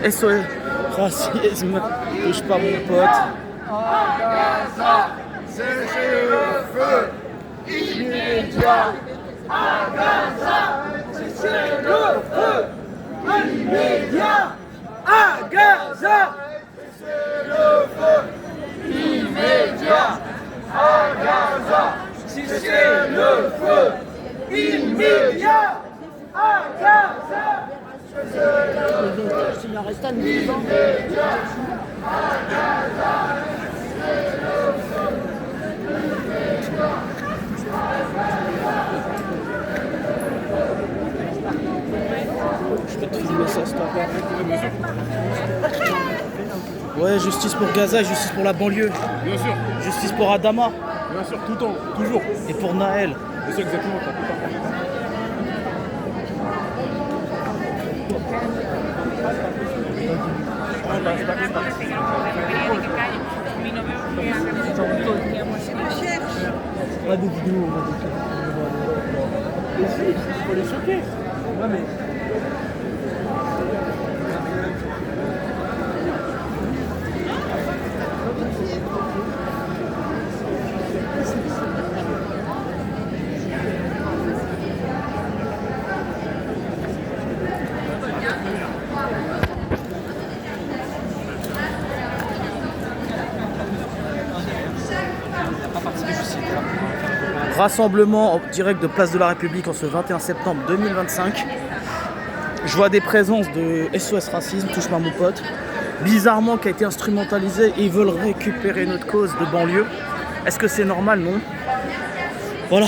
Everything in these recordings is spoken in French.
SOS Racisme, touche pas mon pote. À Gaza, cessez le feu immédiat. À Gaza, cessez le feu immédiat. À Gaza, cessez le feu immédiat. À Gaza, cessez le feu immédiat. À Gaza, cessez le feu immédiat. À Gaza. Je peux te filmer ça, s'il te plaît. Ouais, justice pour Gaza, justice pour la banlieue. Bien sûr, Justice pour Adama. bien sûr, tout le temps, toujours. Et pour Naël. C'est exactement, t'as tout parlé. Pas des vidéos, on va des faut les choquer. Ouais, mais... Rassemblement en direct de Place de la République en ce 21 septembre 2025. Je vois des présences de SOS Racisme, touche pas mon pote, bizarrement qui a été instrumentalisé et ils veulent récupérer notre cause de banlieue. Est-ce que c'est normal? Non. Voilà.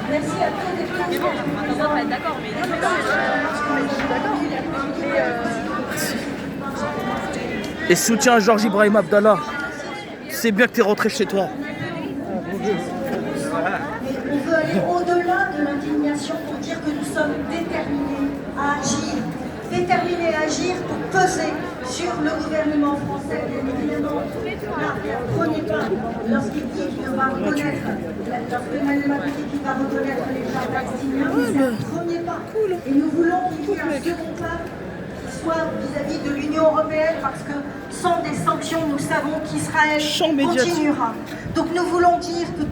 Merci à tous. Mais bon, on va être d'accord, mais je suis d'accord. Et soutien à Georges Ibrahim Abdallah. C'est bien que tu es rentré chez toi. On veut aller au-delà de l'indignation pour dire que nous sommes déterminés à agir. Déterminés à agir pour peser sur le gouvernement français. Bien évidemment, là, prenez pas lorsqu'il dit qu'il va reconnaître, lorsque Emmanuel Macron dit qu'il va reconnaître les gens palestiniens, prenez pas. Et nous voulons qu'il y ait un second pas qui soit vis-à-vis de l'Union européenne parce que sans des sanctions, nous savons qu'Israël continuera. Donc nous voulons dire que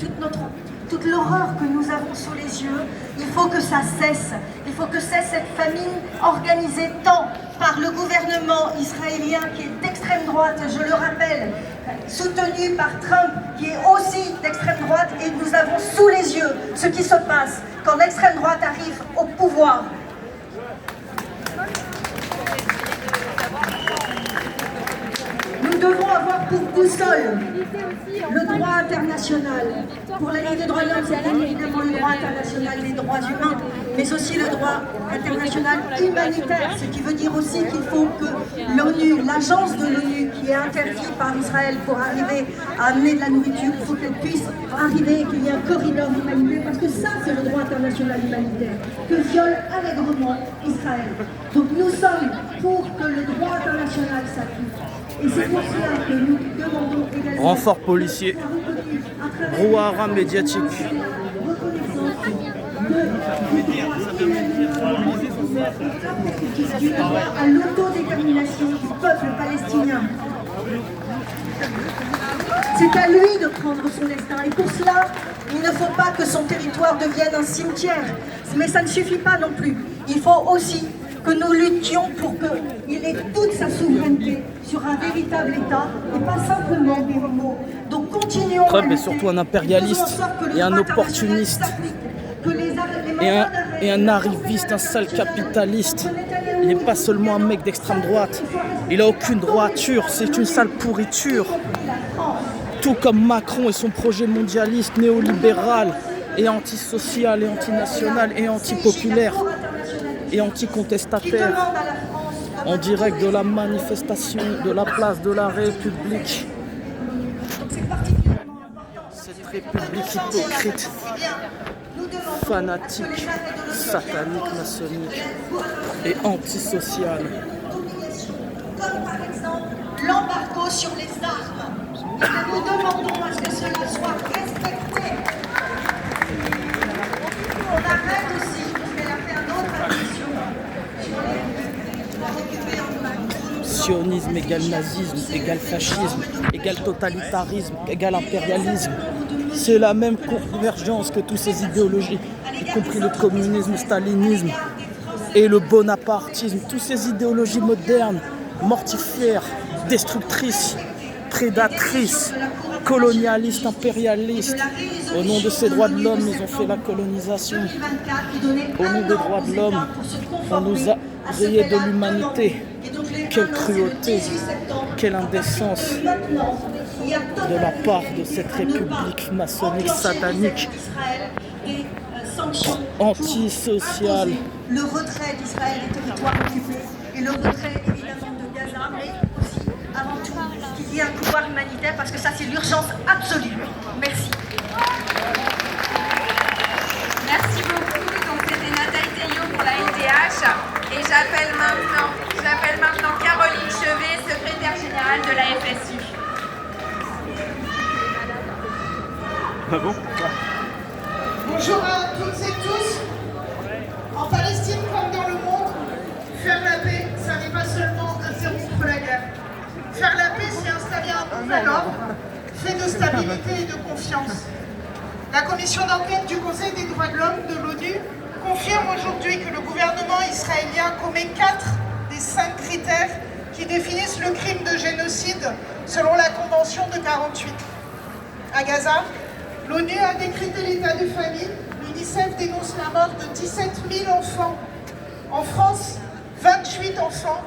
toute l'horreur que nous avons sous les yeux, il faut que ça cesse. Il faut que cesse cette famine organisée tant par le gouvernement israélien qui est d'extrême droite, je le rappelle, soutenu par Trump qui est aussi d'extrême droite, et nous avons sous les yeux ce qui se passe quand l'extrême droite arrive au pouvoir. Nous devons avoir pour boussole le droit international. Pour la Ligue des droits de l'homme, c'est bien évidemment le droit international des droits humains, mais aussi le droit international humanitaire, ce qui veut dire aussi qu'il faut que l'ONU, l'agence de l'ONU qui est interdite par Israël pour arriver à amener de la nourriture, il faut qu'elle puisse arriver et qu'il y ait un corridor humanitaire, parce que ça c'est le droit international humanitaire, que viole allègrement Israël. Donc nous sommes pour que le droit international s'applique. Et c'est pour cela que nous demandons également... Renfort policier, brouhaha médiatique. À l'autodétermination du peuple palestinien. C'est à lui de prendre son destin. Et pour cela, il ne faut pas que son territoire devienne un cimetière. Mais ça ne suffit pas non plus. Il faut aussi que nous luttions pour qu'il ait toute sa souveraineté sur un véritable État et pas simplement des mots. Donc continuons. Trump est surtout un impérialiste et un opportuniste et un arriviste, un sale capitaliste. Il n'est pas seulement un mec d'extrême droite. Il n'a aucune droiture, c'est une sale pourriture. Tout comme Macron et son projet mondialiste, néolibéral et antisocial et antinational et antipopulaire et anticontestataire, en direct de la manifestation de la place de la République. Cette République hypocrite, fanatique, satanique, maçonnique et antisociale. Comme par exemple l'embargo sur les armes. Et que nous demandons à ce que cela soit respecté. On arrête aussi, parce qu'elle a fait un autre allusion sur la récupérer en Sionisme égale nazisme, égale fascisme, égale totalitarisme, égale impérialisme. C'est la même convergence que toutes ces idéologies, y compris le communisme, le stalinisme et le bonapartisme. Toutes ces idéologies modernes, mortifères, destructrices, prédatrices, colonialistes, impérialistes. Au nom de ces droits de l'homme, ils ont fait la colonisation. Au nom des droits de l'homme, on nous a rayés de l'humanité. Quelle cruauté, quelle indécence de la part de cette république maçonnique satanique, antisociale. Le retrait d'Israël des territoires occupés et le retrait évidemment de Gaza, mais aussi avant tout qu'il y ait un pouvoir humanitaire parce que ça c'est l'urgence absolue. Merci. Merci beaucoup. Donc c'était Nathalie Théiot pour la LDH et j'appelle maintenant Caroline Chevet, secrétaire générale de la FSU. Ah bon? Bonjour à toutes et tous. En Palestine comme dans le monde, faire la paix, ça n'est pas seulement interrompre la guerre. Faire la paix, c'est installer un nouvel ordre, fait de stabilité et de confiance. La commission d'enquête du Conseil des droits de l'homme de l'ONU confirme aujourd'hui que le gouvernement israélien commet 4 des 5 critères qui définissent le crime de génocide selon la Convention de 48. À Gaza, l'ONU a décrété l'état de famine. L'UNICEF dénonce la mort de 17 000 enfants. En France, 28 enfants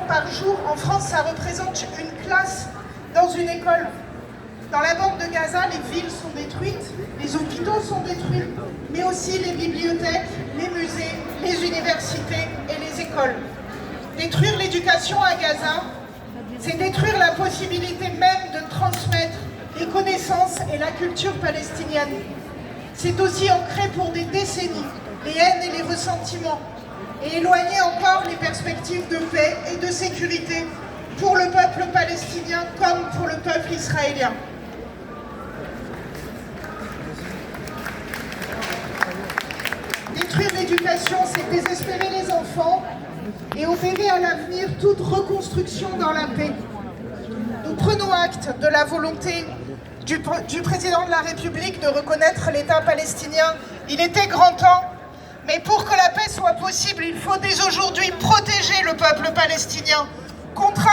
par jour. En France, ça représente une classe dans une école. Dans la bande de Gaza, les villes sont détruites, les hôpitaux sont détruits, mais aussi les bibliothèques, les musées, les universités et les écoles. Détruire l'éducation à Gaza, c'est détruire la possibilité même de transmettre les connaissances et la culture palestinienne. C'est aussi ancrer pour des décennies les haines et les ressentiments et éloigner encore les perspectives de paix et de sécurité pour le peuple palestinien comme pour le peuple israélien. Détruire l'éducation, c'est désespérer les enfants et opérer à l'avenir toute reconstruction dans la paix. Nous prenons acte de la volonté du président de la République de reconnaître l'État palestinien. Il était grand temps, mais pour que la paix soit possible, il faut dès aujourd'hui protéger le peuple palestinien, contraindre